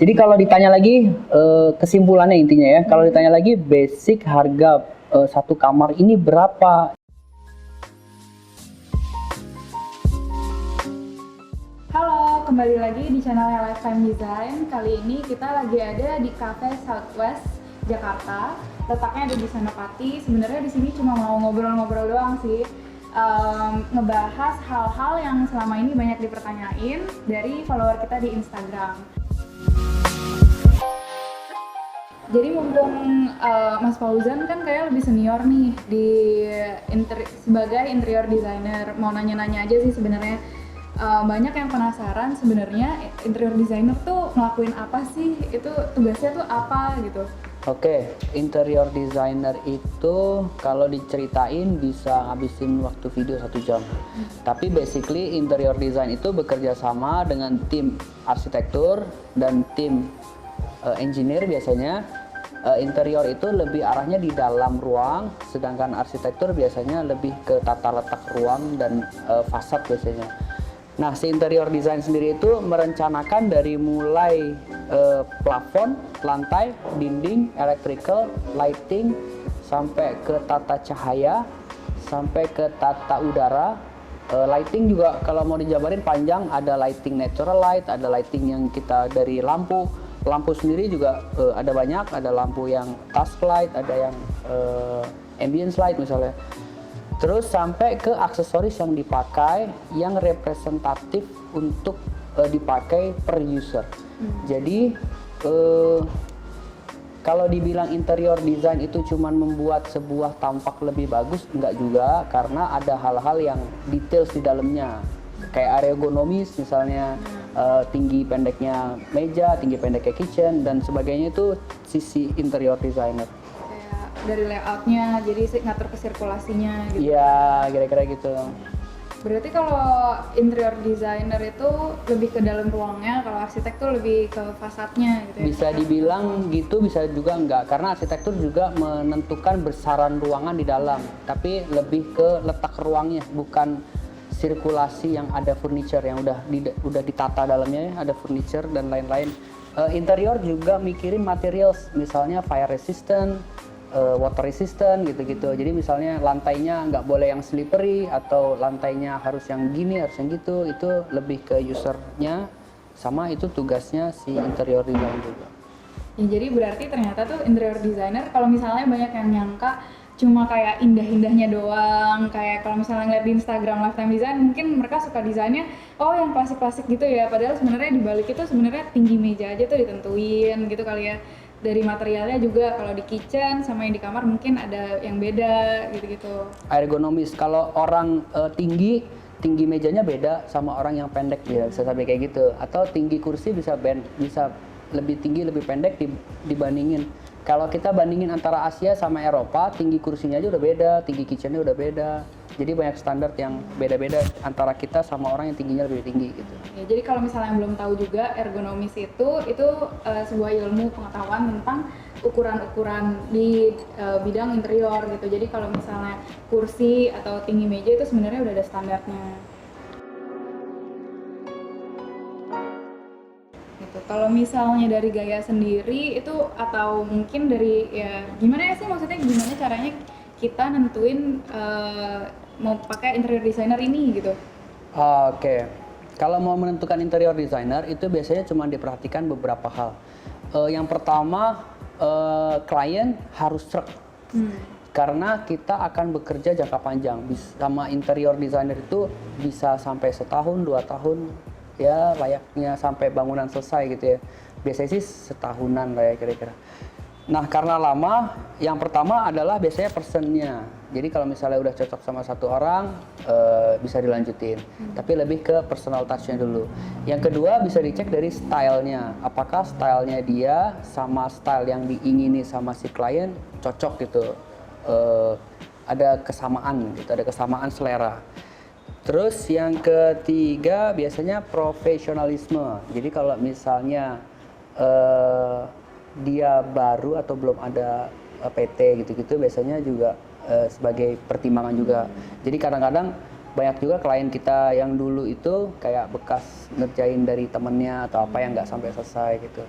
Jadi kalau ditanya lagi kesimpulannya intinya ya, kalau ditanya lagi basic harga satu kamar ini berapa? Halo, kembali lagi di channelnya Lifetime Design. Kali ini kita lagi ada di Cafe Southwest Jakarta. Letaknya ada di Senopati. Sebenarnya di sini cuma mau ngobrol-ngobrol doang sih. Ngebahas hal-hal yang selama ini banyak dipertanyain dari follower kita di Instagram. Jadi mumpung Mas Fauzan kan kayak lebih senior nih di sebagai interior designer, mau nanya-nanya aja sih sebenarnya. Banyak yang penasaran sebenarnya interior designer tuh ngelakuin apa sih, itu tugasnya tuh apa gitu. Oke, interior designer itu kalau diceritain bisa ngabisin waktu video 1 jam. Tapi basically interior design itu bekerja sama dengan tim arsitektur dan tim engineer biasanya. Interior itu lebih arahnya di dalam ruang, sedangkan arsitektur biasanya lebih ke tata letak ruang dan fasad biasanya. Nah, si interior design sendiri itu merencanakan dari mulai plafon, lantai, dinding, electrical, lighting, sampai ke tata cahaya, sampai ke tata udara. Lighting juga kalau mau dijabarin panjang, ada lighting natural light, ada lighting yang kita dari lampu. Lampu sendiri juga ada banyak, ada lampu yang task light, ada yang ambience light misalnya. Terus sampai ke aksesoris yang dipakai yang representatif untuk dipakai per user. Jadi kalau dibilang interior design itu cuman membuat sebuah tampak lebih bagus, enggak juga, karena ada hal-hal yang details di dalamnya. Kayak ergonomis misalnya, tinggi pendeknya meja, tinggi pendeknya kitchen, dan sebagainya itu sisi interior designer. Kayak dari layoutnya, jadi ngatur ke sirkulasinya gitu. Iya, kira-kira gitu. Berarti kalau interior designer itu lebih ke dalam ruangnya, kalau arsitek tuh lebih ke fasadnya gitu ya? Bisa dibilang gitu, bisa juga enggak, karena arsitektur juga menentukan besaran ruangan di dalam, tapi lebih ke letak ruangnya, bukan sirkulasi yang ada furniture yang udah ditata dalamnya, ada furniture dan lain-lain. Interior juga mikirin materials, misalnya fire resistant, water resistant gitu-gitu. Jadi misalnya lantainya nggak boleh yang slippery atau lantainya harus yang gini, harus yang gitu. Itu lebih ke usernya, sama itu tugasnya si interior design juga. Ya, jadi berarti ternyata tuh interior designer kalau misalnya banyak yang nyangka cuma kayak indah-indahnya doang, kayak kalau misalnya ngeliat di Instagram Lifetime Design mungkin mereka suka desainnya oh yang klasik-klasik gitu ya, padahal sebenarnya di balik itu sebenarnya tinggi meja aja tuh ditentuin gitu kali ya. Dari materialnya juga kalau di kitchen sama yang di kamar mungkin ada yang beda gitu-gitu. Ergonomis, kalau orang tinggi mejanya beda sama orang yang pendek, ya bisa sampai kayak gitu. Atau tinggi kursi bisa lebih tinggi lebih pendek dibandingin. Kalau kita bandingin antara Asia sama Eropa, tinggi kursinya aja udah beda, tinggi kitchennya udah beda. Jadi banyak standar yang beda-beda antara kita sama orang yang tingginya lebih tinggi gitu. Ya, jadi kalau misalnya yang belum tahu juga, ergonomis itu sebuah ilmu pengetahuan tentang ukuran-ukuran di bidang interior gitu. Jadi kalau misalnya kursi atau tinggi meja itu sebenarnya udah ada standarnya. Gitu. Kalau misalnya dari gaya sendiri itu atau mungkin dari ya gimana sih, maksudnya gimana caranya kita nentuin mau pakai interior designer ini gitu? Oke. Kalau mau menentukan interior designer itu biasanya cuma diperhatikan beberapa hal. Yang pertama, klien harus sreg. Karena kita akan bekerja jangka panjang. Sama interior designer itu bisa sampai setahun, 2 tahun, ya layaknya sampai bangunan selesai gitu ya. Biasanya sih setahunan lah ya kira-kira. Nah, karena lama, yang pertama adalah biasanya personnya. Jadi kalau misalnya udah cocok sama satu orang, bisa dilanjutin. Tapi lebih ke personal touch-nya dulu. Yang kedua bisa dicek dari stylenya. Apakah stylenya dia sama style yang diingini sama si klien cocok gitu. Ada kesamaan gitu, ada kesamaan selera. Terus yang ketiga biasanya profesionalisme. Jadi kalau misalnya dia baru atau belum ada PT gitu-gitu biasanya juga sebagai pertimbangan juga. Jadi kadang-kadang banyak juga klien kita yang dulu itu kayak bekas ngerjain dari temennya atau apa yang nggak sampai selesai gitu.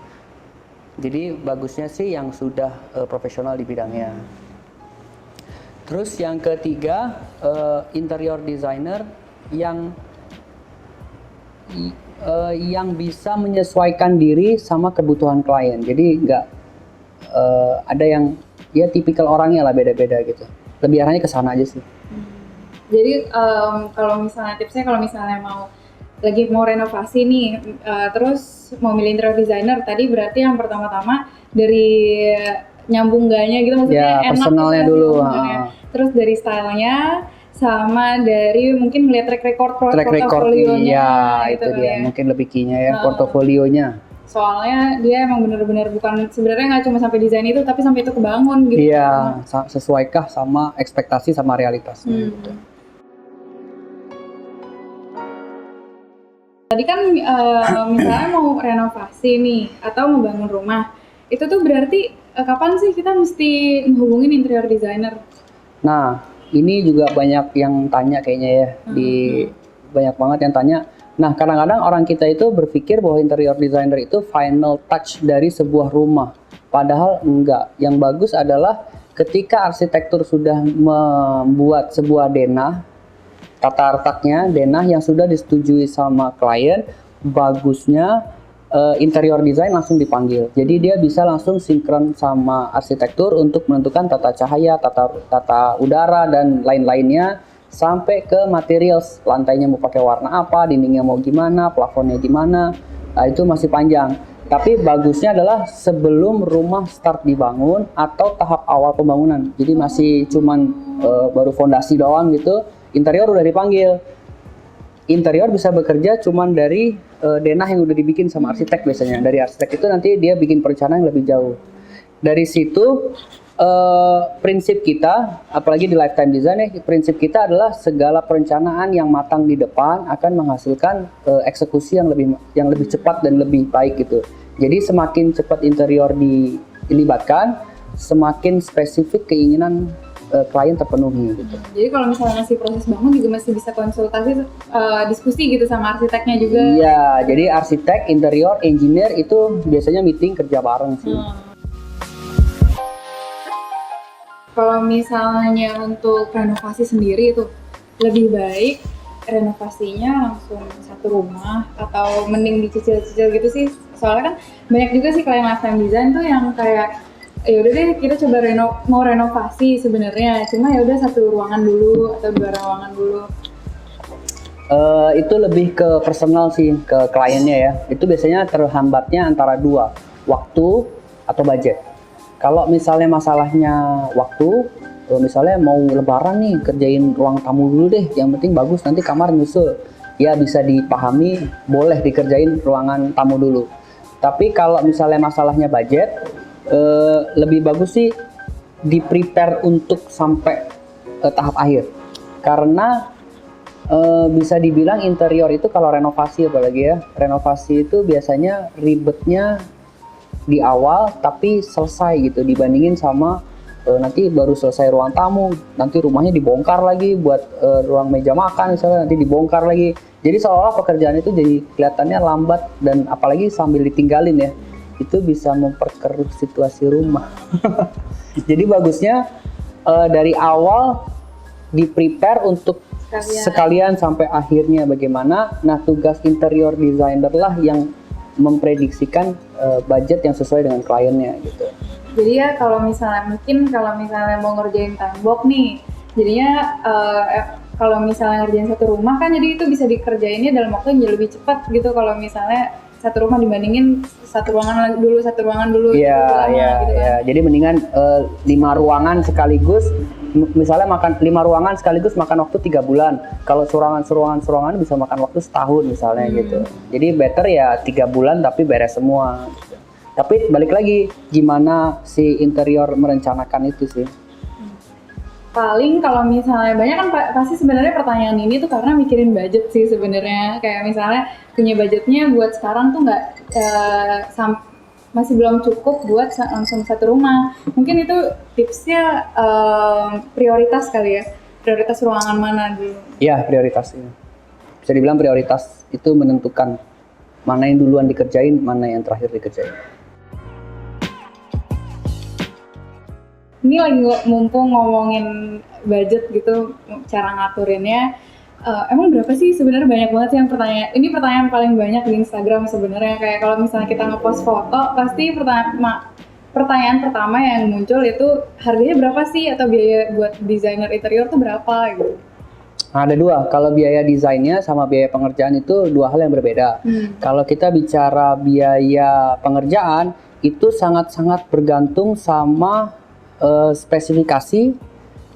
Jadi bagusnya sih yang sudah profesional di bidangnya. Terus yang ketiga, interior designer yang bisa menyesuaikan diri sama kebutuhan klien. Jadi nggak ada yang ya tipikal orangnya lah beda-beda gitu. Lebih arahnya ke sana aja sih. Jadi kalau misalnya tipsnya kalau misalnya lagi mau renovasi nih, terus mau milih interior designer, tadi berarti yang pertama-tama dari nyambung gaknya gitu, maksudnya Ya, enak personalnya gitu, dulu. terus dari stylenya, sama dari mungkin ngeliat track record Iya, portofolionya gitu itu kan dia. ya. Mungkin lebih key-nya ya, portofolionya. Soalnya dia emang bener-bener bukan, sebenarnya nggak cuma sampai desain itu, tapi sampai itu kebangun gitu. Iya, sesuaikah sama ekspektasi sama realitas. Gitu. Tadi kan misalnya mau renovasi nih atau mau bangun rumah, itu tuh berarti kapan sih kita mesti menghubungin interior designer? Nah, ini juga banyak yang tanya kayaknya ya, banyak banget yang tanya. Nah, kadang-kadang orang kita itu berpikir bahwa interior designer itu final touch dari sebuah rumah. Padahal enggak. Yang bagus adalah ketika arsitektur sudah membuat sebuah denah, tata letaknya denah yang sudah disetujui sama klien, bagusnya interior design langsung dipanggil. Jadi dia bisa langsung sinkron sama arsitektur untuk menentukan tata cahaya, tata udara dan lain-lainnya, sampai ke materials, lantainya mau pakai warna apa, dindingnya mau gimana, plafonnya gimana. Nah, itu masih panjang. Tapi bagusnya adalah sebelum rumah start dibangun atau tahap awal pembangunan. Jadi masih cuman baru fondasi doang gitu. Interior udah dipanggil. Interior bisa bekerja cuman dari denah yang udah dibikin sama arsitek biasanya. Dari arsitek itu nanti dia bikin perencanaan yang lebih jauh. Dari situ prinsip kita, apalagi di lifetime design ya, prinsip kita adalah segala perencanaan yang matang di depan akan menghasilkan eksekusi yang lebih cepat dan lebih baik gitu. Jadi semakin cepat interior dilibatkan, semakin spesifik keinginan klien terpenuhi gitu. Jadi kalau misalnya masih proses bangun juga masih bisa konsultasi, diskusi gitu sama arsiteknya juga. Iya, jadi arsitek, interior, engineer itu biasanya meeting kerja bareng sih. Kalau misalnya untuk renovasi sendiri itu lebih baik renovasinya langsung satu rumah atau mending dicicil-cicil gitu sih. Soalnya kan banyak juga sih klien lifetime design tuh yang kayak ya udah deh kita coba mau renovasi sebenarnya, cuma ya udah satu ruangan dulu atau dua ruangan dulu. Itu lebih ke personal sih, ke kliennya ya. Itu biasanya terhambatnya antara dua, waktu atau budget. Kalau misalnya masalahnya waktu, misalnya mau lebaran nih kerjain ruang tamu dulu deh, yang penting bagus nanti kamar nyusul, ya bisa dipahami, boleh dikerjain ruangan tamu dulu. Tapi kalau misalnya masalahnya budget, lebih bagus sih di prepare untuk sampai tahap akhir, karena bisa dibilang interior itu kalau renovasi, apalagi ya renovasi itu biasanya ribetnya di awal tapi selesai gitu, dibandingin sama nanti baru selesai ruang tamu, nanti rumahnya dibongkar lagi buat ruang meja makan misalnya, nanti dibongkar lagi. Jadi seolah-olah pekerjaan itu jadi kelihatannya lambat, dan apalagi sambil ditinggalin ya, itu bisa memperkeruh situasi rumah. Jadi bagusnya dari awal di prepare untuk sekalian sampai akhirnya bagaimana. Nah, tugas interior designer lah yang memprediksikan budget yang sesuai dengan kliennya gitu. Jadi ya kalau misalnya mau ngerjain tembok nih, jadinya kalau misalnya ngerjain satu rumah kan jadi itu bisa dikerjainnya dalam waktu yang lebih cepat gitu. Kalau misalnya satu rumah dibandingin satu ruangan dulu. Iya. Gitu kan. Jadi mendingan 5 ruangan sekaligus, misalnya makan 5 ruangan sekaligus makan waktu 3 bulan. Kalau seruangan bisa makan waktu setahun misalnya gitu. Jadi better ya 3 bulan tapi beres semua. Gitu. Tapi balik lagi gimana si interior merencanakan itu sih. Paling kalau misalnya banyak kan pasti sebenarnya pertanyaan ini tuh karena mikirin budget sih sebenarnya. Kayak misalnya punya budgetnya buat sekarang tuh nggak masih belum cukup buat langsung satu rumah. Mungkin itu tipsnya prioritas kali ya. prioritas ruangan mana dulu? Iya, prioritas. Bisa dibilang prioritas itu menentukan mana yang duluan dikerjain, mana yang terakhir dikerjain. Ini lagi mumpung ngomongin budget gitu, cara ngaturinnya. Emang berapa sih sebenarnya? Banyak banget sih yang pertanyaan. Ini pertanyaan paling banyak di Instagram sebenarnya. Kayak kalau misalnya kita ngepost foto, pasti pertanyaan pertama yang muncul itu harganya berapa sih, atau biaya buat desainer interior tuh berapa gitu. Nah, ada dua. Kalau biaya desainnya sama biaya pengerjaan itu dua hal yang berbeda. Kalau kita bicara biaya pengerjaan, itu sangat-sangat bergantung sama spesifikasi,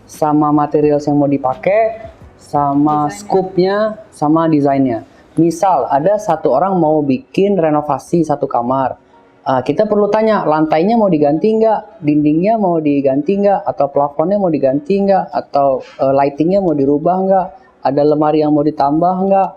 sama material yang mau dipakai, sama scope-nya, sama desainnya. Misal ada satu orang mau bikin renovasi satu kamar, kita perlu tanya lantainya mau diganti nggak, dindingnya mau diganti nggak, atau plafonnya mau diganti nggak, atau lightingnya mau dirubah nggak, ada lemari yang mau ditambah nggak,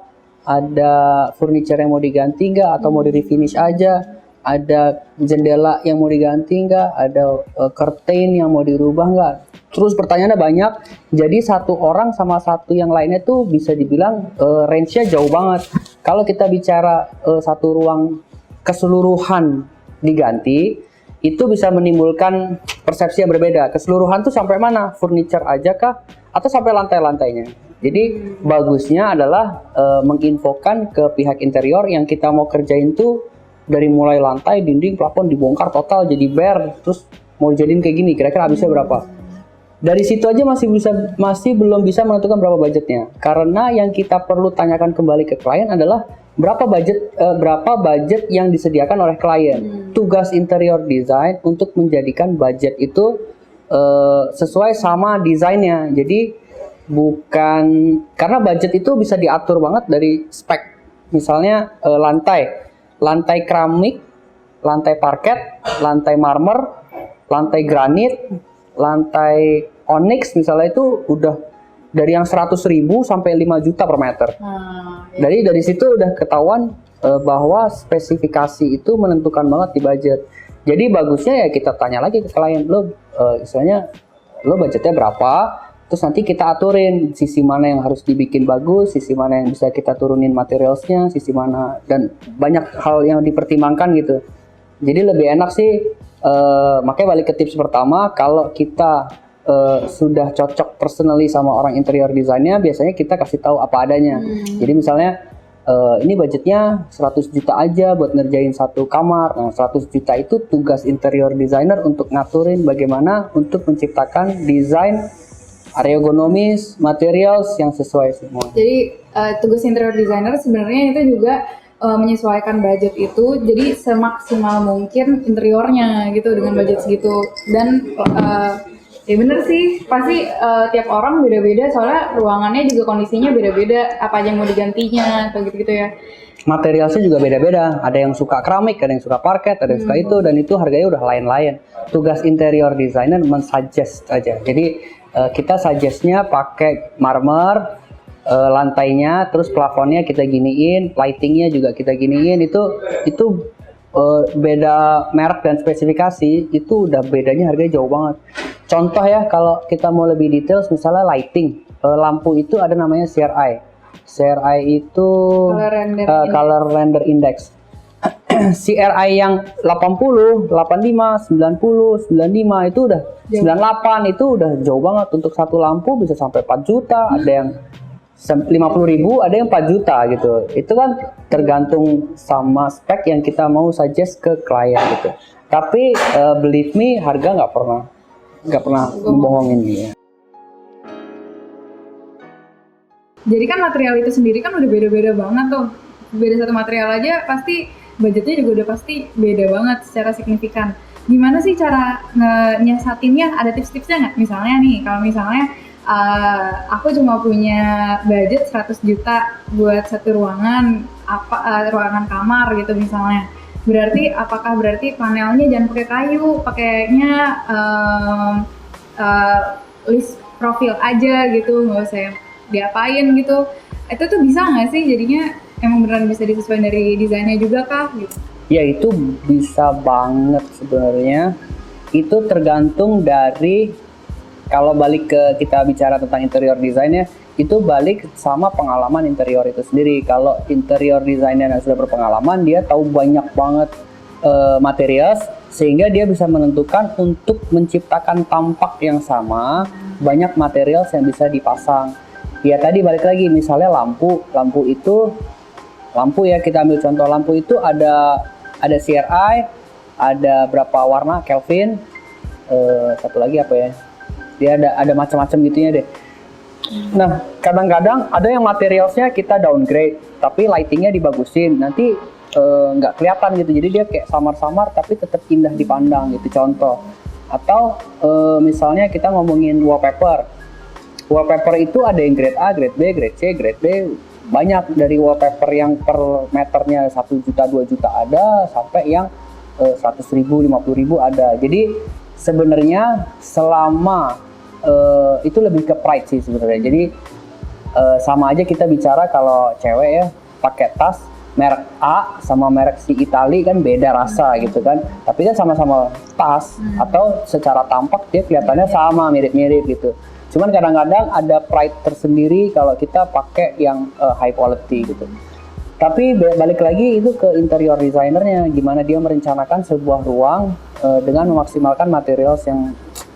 ada furniture yang mau diganti nggak, atau mau di refinish aja, ada jendela yang mau diganti nggak, ada curtain yang mau dirubah nggak. Terus pertanyaannya banyak, jadi satu orang sama satu yang lainnya tuh bisa dibilang range-nya jauh banget. Kalau kita bicara satu ruang keseluruhan diganti, itu bisa menimbulkan persepsi yang berbeda. Keseluruhan tuh sampai mana? Furniture aja kah? Atau sampai lantai-lantainya? Jadi bagusnya adalah menginfokan ke pihak interior yang kita mau kerjain tuh dari mulai lantai, dinding, plafon dibongkar total jadi bare, terus mau dijadiin kayak gini, kira-kira habisnya berapa? Dari situ aja masih belum bisa menentukan berapa budgetnya. Karena yang kita perlu tanyakan kembali ke klien adalah berapa budget yang disediakan oleh klien. Tugas interior design untuk menjadikan budget itu sesuai sama desainnya. Jadi bukan, karena budget itu bisa diatur banget dari spek. Misalnya lantai keramik, lantai parket, lantai marmer, lantai granit, lantai onyx misalnya itu udah dari yang 100.000 sampai 5 juta per meter. Dari situ udah ketahuan bahwa spesifikasi itu menentukan banget di budget. Jadi bagusnya ya kita tanya lagi ke klien, istilahnya lo budgetnya berapa? Terus nanti kita aturin sisi mana yang harus dibikin bagus, sisi mana yang bisa kita turunin materialsnya, sisi mana, dan banyak hal yang dipertimbangkan gitu. Jadi lebih enak sih, makanya balik ke tips pertama, kalau kita sudah cocok personally sama orang interior design-nya, biasanya kita kasih tahu apa adanya. Jadi misalnya ini budgetnya 100 juta aja buat ngerjain satu kamar. Nah, 100 juta itu tugas interior designer untuk ngaturin bagaimana untuk menciptakan desain ergonomis, materials yang sesuai semua. Jadi tugas interior designer sebenarnya itu juga menyesuaikan budget itu, jadi semaksimal mungkin interiornya gitu dengan budget segitu. Dan ya bener sih, pasti tiap orang beda-beda, soalnya ruangannya juga kondisinya beda-beda, apa aja yang mau digantinya atau gitu-gitu ya. Materialnya juga beda-beda, ada yang suka keramik, ada yang suka parket, ada yang suka itu, dan itu harganya udah lain-lain. Tugas interior designer men-suggest aja. Jadi kita suggestnya pakai marmer, lantainya, terus plafonnya kita giniin, lightingnya juga kita giniin. Itu beda merek dan spesifikasi, itu udah bedanya harganya jauh banget. Contoh ya, kalau kita mau lebih detail, misalnya lighting, lampu itu ada namanya CRI. CRI itu color render index. CRI yang 80, 85, 90, 95 itu udah 98 itu udah jauh banget. Untuk satu lampu bisa sampai 4 juta, ada yang 50.000, ada yang 4 juta gitu. Itu kan tergantung sama spek yang kita mau suggest ke klien gitu. Tapi believe me, harga nggak pernah membohongin dia. Jadi kan material itu sendiri kan udah beda-beda banget tuh. Beda satu material aja pasti budgetnya juga udah pasti beda banget secara signifikan. Gimana sih cara nyiasatinnya? Ada tips-tipsnya nggak? Misalnya nih, kalau misalnya aku cuma punya budget 100 juta buat satu ruangan, ruangan kamar gitu misalnya. Apakah berarti panelnya jangan pakai kayu, pakainya list profil aja gitu, nggak usah diapain gitu. Itu tuh bisa nggak sih jadinya emang beneran bisa disesuaikan dari desainnya juga kah gitu? Ya itu bisa banget sebenarnya. Itu tergantung dari kalau balik ke kita bicara tentang interior desainnya, itu balik sama pengalaman interior itu sendiri. Kalau interior designer yang sudah berpengalaman, dia tahu banyak banget materials, sehingga dia bisa menentukan untuk menciptakan tampak yang sama, banyak materials yang bisa dipasang. Ya tadi balik lagi, misalnya lampu ya, kita ambil contoh lampu itu ada CRI, ada berapa warna Kelvin, satu lagi apa ya, dia ada macam-macam gitunya deh. Nah, kadang-kadang ada yang materialsnya kita downgrade, tapi lightingnya dibagusin, nanti nggak kelihatan gitu, jadi dia kayak samar-samar tapi tetap indah dipandang gitu, contoh. Atau misalnya kita ngomongin wallpaper itu ada yang grade A, grade B, grade C, grade D, banyak, dari wallpaper yang per meternya 1 juta, 2 juta ada, sampai yang 100.000, 50.000 ada. Jadi sebenarnya selama itu lebih ke pride sih sebenarnya. Jadi sama aja kita bicara kalau cewek ya pakai tas merek A sama merek si Itali kan beda rasa gitu kan. Tapi kan sama-sama tas, atau secara tampak dia kelihatannya sama, mirip-mirip gitu. Cuman kadang-kadang ada pride tersendiri kalau kita pakai yang high quality gitu. Tapi balik lagi itu ke interior designernya, gimana dia merencanakan sebuah ruang dengan memaksimalkan materials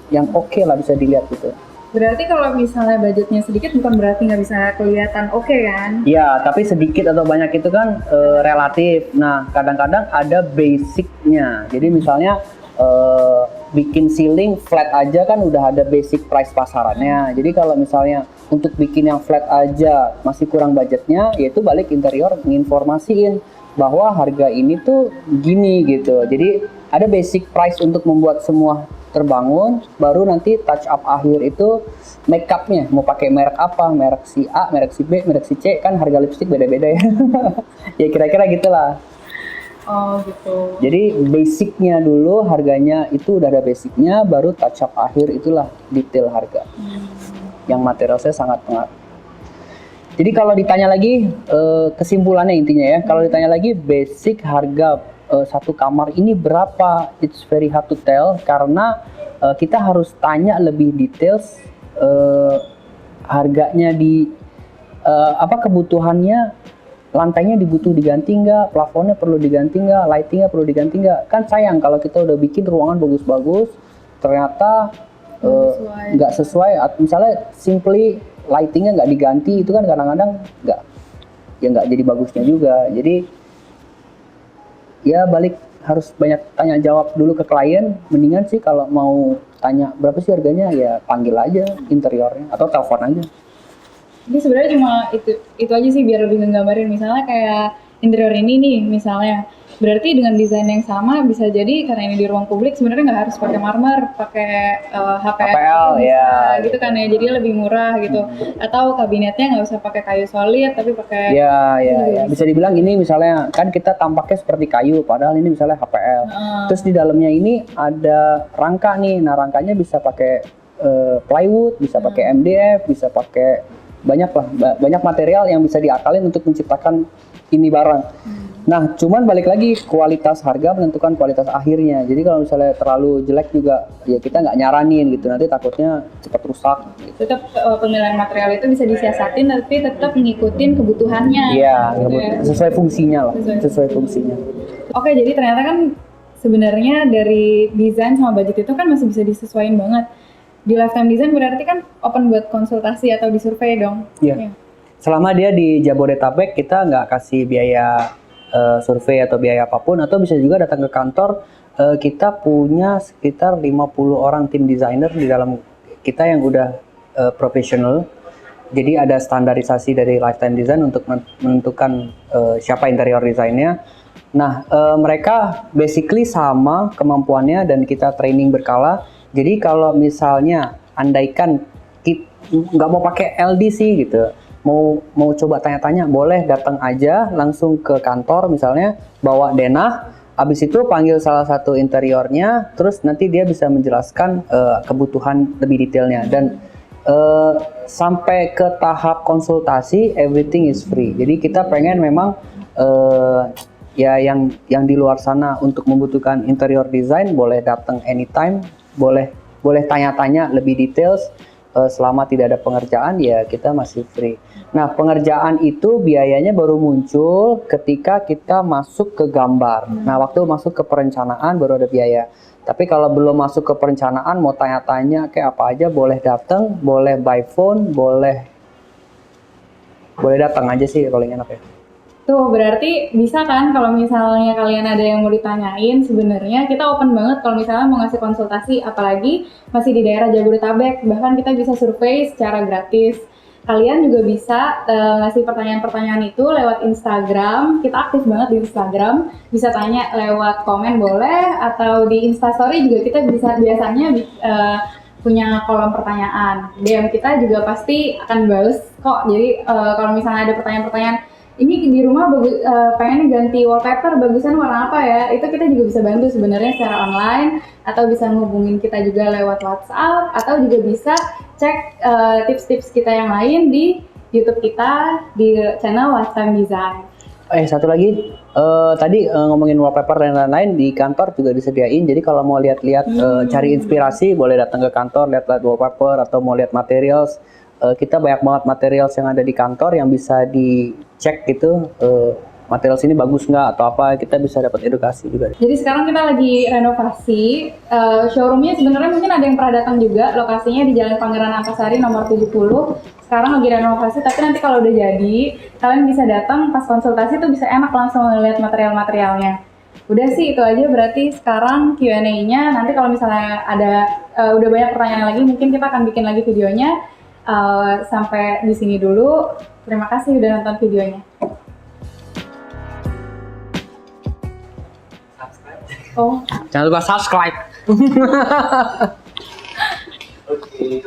yang oke lah bisa dilihat gitu. Berarti kalau misalnya budgetnya sedikit bukan berarti nggak bisa kelihatan oke kan? Ya, tapi sedikit atau banyak itu kan relatif. Nah, kadang-kadang ada basicnya. Jadi misalnya bikin ceiling flat aja kan udah ada basic price pasarannya. Jadi kalau misalnya untuk bikin yang flat aja masih kurang budgetnya, yaitu balik interior nginformasiin bahwa harga ini tuh gini gitu. Jadi ada basic price untuk membuat semua terbangun, baru nanti touch up akhir itu make upnya mau pakai merek apa, merek si A, merek si B, merek si C, kan harga lipstick beda-beda ya. Ya kira-kira gitulah. Oh gitu. Jadi basicnya dulu, harganya itu udah ada basicnya, baru touch up akhir itulah detail harga. Yang materialnya sangat pengaruh. Jadi kalau ditanya lagi kesimpulannya intinya ya, kalau ditanya lagi basic harga satu kamar ini berapa, it's very hard to tell karena kita harus tanya lebih details harganya di apa kebutuhannya, lantainya dibutuh diganti nggak, plafonnya perlu diganti nggak, lightingnya perlu diganti nggak. Kan sayang kalau kita udah bikin ruangan bagus-bagus ternyata nggak sesuai, misalnya simply lightingnya nggak diganti, itu kan kadang-kadang nggak jadi bagusnya juga. Jadi ya balik harus banyak tanya jawab dulu ke klien. Mendingan sih kalau mau tanya berapa sih harganya, ya panggil aja interiornya atau telepon aja. Jadi sebenarnya cuma itu aja sih biar lebih nggambarin. Misalnya kayak interior ini nih misalnya, berarti dengan desain yang sama bisa jadi karena ini di ruang publik sebenarnya nggak harus pakai marmer, pakai HPL ya gitu kan ya, jadi lebih murah gitu. Atau kabinetnya nggak usah pakai kayu solid tapi pakai ya bisa dibilang ini misalnya kan kita tampaknya seperti kayu padahal ini misalnya HPL. Terus di dalamnya ini ada rangka nih, nah rangkanya bisa pakai plywood, bisa pakai MDF, bisa pakai banyak material yang bisa diakalin untuk menciptakan ini barang. Nah, cuman balik lagi kualitas harga menentukan kualitas akhirnya. Jadi kalau misalnya terlalu jelek juga, ya kita nggak nyaranin gitu. Nanti takutnya cepat rusak. Gitu. Tetap pemilihan material itu bisa disiasatin, tapi tetap ngikutin kebutuhannya. Iya, gitu ya. Sesuai fungsinya lah. Sesuai fungsinya. Oke, jadi ternyata kan sebenarnya dari desain sama budget itu kan masih bisa disesuaikan banget. Di Lifetime Design berarti kan open buat konsultasi atau disurvey dong? Iya. Selama dia di Jabodetabek, kita nggak kasih biaya survei atau biaya apapun, atau bisa juga datang ke kantor. Kita punya sekitar 50 orang tim desainer di dalam kita yang udah profesional. Jadi ada standarisasi dari Lifetime Design untuk menentukan siapa interior desainnya. Nah, mereka basically sama kemampuannya dan kita training berkala. Jadi kalau misalnya andaikan nggak mau pakai LDC gitu, mau coba tanya-tanya, boleh datang aja langsung ke kantor misalnya, bawa denah, habis itu panggil salah satu interiornya, terus nanti dia bisa menjelaskan kebutuhan lebih detailnya. Dan sampai ke tahap konsultasi everything is free. Jadi kita pengen memang ya yang di luar sana untuk membutuhkan interior design boleh datang anytime, boleh boleh tanya-tanya lebih details. Selama tidak ada pengerjaan ya kita masih free. Nah, pengerjaan itu biayanya baru muncul ketika kita masuk ke gambar. Nah, waktu masuk ke perencanaan baru ada biaya. Tapi kalau belum masuk ke perencanaan, mau tanya-tanya kayak apa aja boleh datang, boleh by phone, boleh datang aja sih kalau enak ya. Tuh, berarti bisa kan kalau misalnya kalian ada yang mau ditanyain, sebenarnya kita open banget kalau misalnya mau ngasih konsultasi, apalagi masih di daerah Jabodetabek, bahkan kita bisa survei secara gratis. Kalian juga bisa ngasih pertanyaan-pertanyaan itu lewat Instagram, kita aktif banget di Instagram, bisa tanya lewat komen boleh, atau di Instastory juga kita bisa biasanya punya kolom pertanyaan. DM kita juga pasti akan bales kok, jadi kalau misalnya ada pertanyaan-pertanyaan, ini di rumah pengen ganti wallpaper, bagusan warna apa ya? Itu kita juga bisa bantu sebenarnya secara online, atau bisa ngehubungin kita juga lewat WhatsApp, atau juga bisa cek tips-tips kita yang lain di YouTube kita di channel Lifetime Design. Satu lagi, tadi ngomongin wallpaper dan lain-lain di kantor juga disediain. Jadi kalau mau lihat-lihat, cari inspirasi, boleh datang ke kantor, lihat-lihat wallpaper atau mau lihat materials. Kita banyak banget materials yang ada di kantor yang bisa dicek gitu, materials ini bagus nggak atau apa, kita bisa dapat edukasi juga. Jadi sekarang kita lagi renovasi, showroomnya sebenarnya mungkin ada yang pernah datang juga, lokasinya di Jalan Pangeran Antasari nomor 70. Sekarang lagi renovasi, tapi nanti kalau udah jadi, kalian bisa datang pas konsultasi tuh bisa enak langsung ngeliat material-materialnya. Udah sih itu aja, berarti sekarang Q&A-nya, nanti kalau misalnya ada udah banyak pertanyaan lagi, mungkin kita akan bikin lagi videonya. Sampai di sini dulu. Terima kasih udah nonton videonya. Jangan lupa subscribe. Oke.